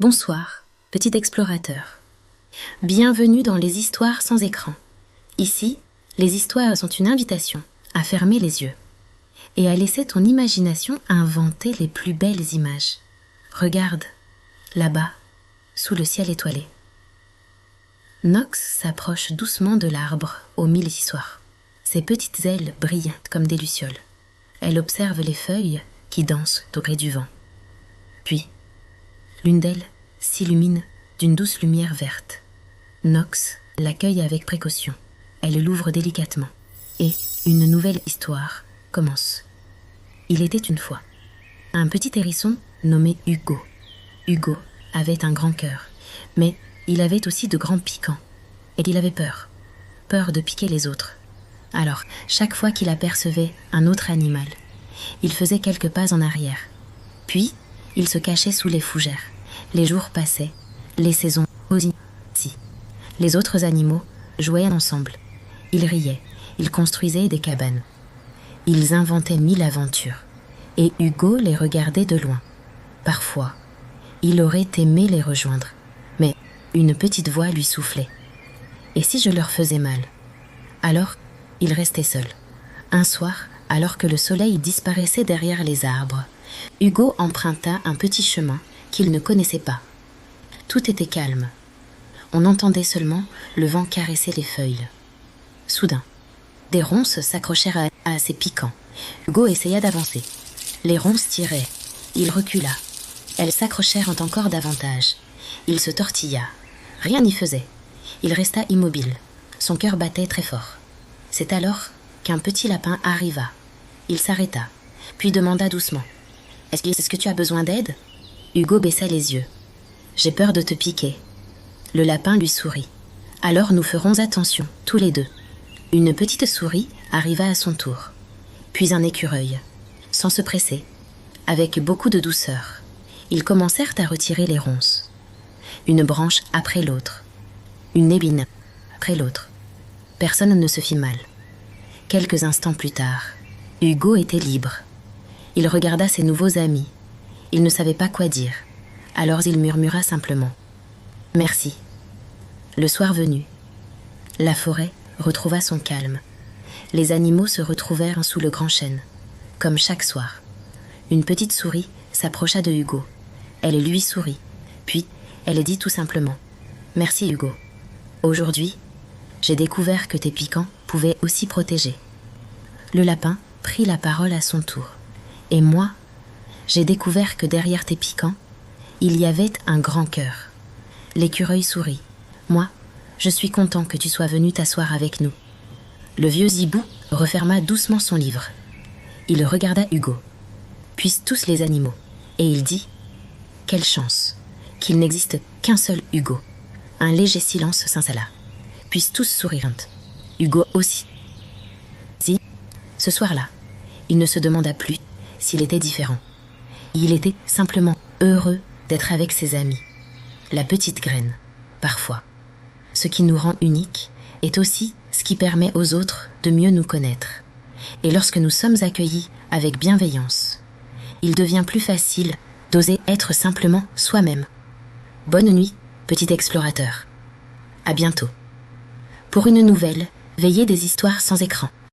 Bonsoir, petit explorateur. Bienvenue dans les histoires sans écran. Ici, les histoires sont une invitation à fermer les yeux et à laisser ton imagination inventer les plus belles images. Regarde, là-bas, sous le ciel étoilé. Nox s'approche doucement de l'arbre aux 1000 histoires. Ses petites ailes brillent comme des lucioles. Elle observe les feuilles qui dansent au gré du vent. Puis, l'une d'elles s'illumine d'une douce lumière verte. Nox l'accueille avec précaution. Elle l'ouvre délicatement. Et une nouvelle histoire commence. Il était une fois un petit hérisson nommé Hugo. Hugo avait un grand cœur, mais il avait aussi de grands piquants. Et il avait peur de piquer les autres. Alors, chaque fois qu'il apercevait un autre animal, il faisait quelques pas en arrière. Puis, il se cachait sous les fougères. Les jours passaient, les saisons aussi. Les autres animaux jouaient ensemble. Ils riaient, ils construisaient des cabanes. Ils inventaient 1000 aventures. Et Hugo les regardait de loin. Parfois, il aurait aimé les rejoindre, mais une petite voix lui soufflait. Et si je leur faisais mal? Alors, il restait seul. Un soir, alors que le soleil disparaissait derrière les arbres, Hugo emprunta un petit chemin qu'il ne connaissait pas. Tout était calme. On entendait seulement le vent caresser les feuilles. Soudain, des ronces s'accrochèrent à ses piquants. Hugo essaya d'avancer. Les ronces tiraient. Il recula. Elles s'accrochèrent encore davantage. Il se tortilla. Rien n'y faisait. Il resta immobile. Son cœur battait très fort. C'est alors qu'un petit lapin arriva. Il s'arrêta, puis demanda doucement. « Est-ce que tu as besoin d'aide ?» Hugo baissa les yeux. « J'ai peur de te piquer. » Le lapin lui sourit. « Alors nous ferons attention, tous les deux. » Une petite souris arriva à son tour. Puis un écureuil. Sans se presser, avec beaucoup de douceur, ils commencèrent à retirer les ronces. Une branche après l'autre. Une épine après l'autre. Personne ne se fit mal. Quelques instants plus tard, Hugo était libre. Il regarda ses nouveaux amis. Il ne savait pas quoi dire. Alors il murmura simplement « Merci ». Le soir venu, la forêt retrouva son calme. Les animaux se retrouvèrent sous le grand chêne. Comme chaque soir, une petite souris s'approcha de Hugo. Elle lui sourit. Puis, elle dit tout simplement « Merci Hugo. Aujourd'hui, j'ai découvert que tes piquants pouvaient aussi protéger. » Le lapin prit la parole à son tour. « Et moi, j'ai découvert que derrière tes piquants, il y avait un grand cœur. » L'écureuil sourit. « Moi, je suis content que tu sois venu t'asseoir avec nous. » Le vieux zibou referma doucement son livre. Il regarda Hugo, puis tous les animaux, et il dit « Quelle chance qu'il n'existe qu'un seul Hugo. » Un léger silence s'installa. Puis tous sourirent. Hugo aussi. Ce soir-là, il ne se demanda plus s'il était différent. Il était simplement heureux d'être avec ses amis. La petite graine, parfois. Ce qui nous rend uniques est aussi ce qui permet aux autres de mieux nous connaître. Et lorsque nous sommes accueillis avec bienveillance, il devient plus facile d'oser être simplement soi-même. Bonne nuit, petit explorateur. À bientôt. Pour une nouvelle veillée des histoires sans écran.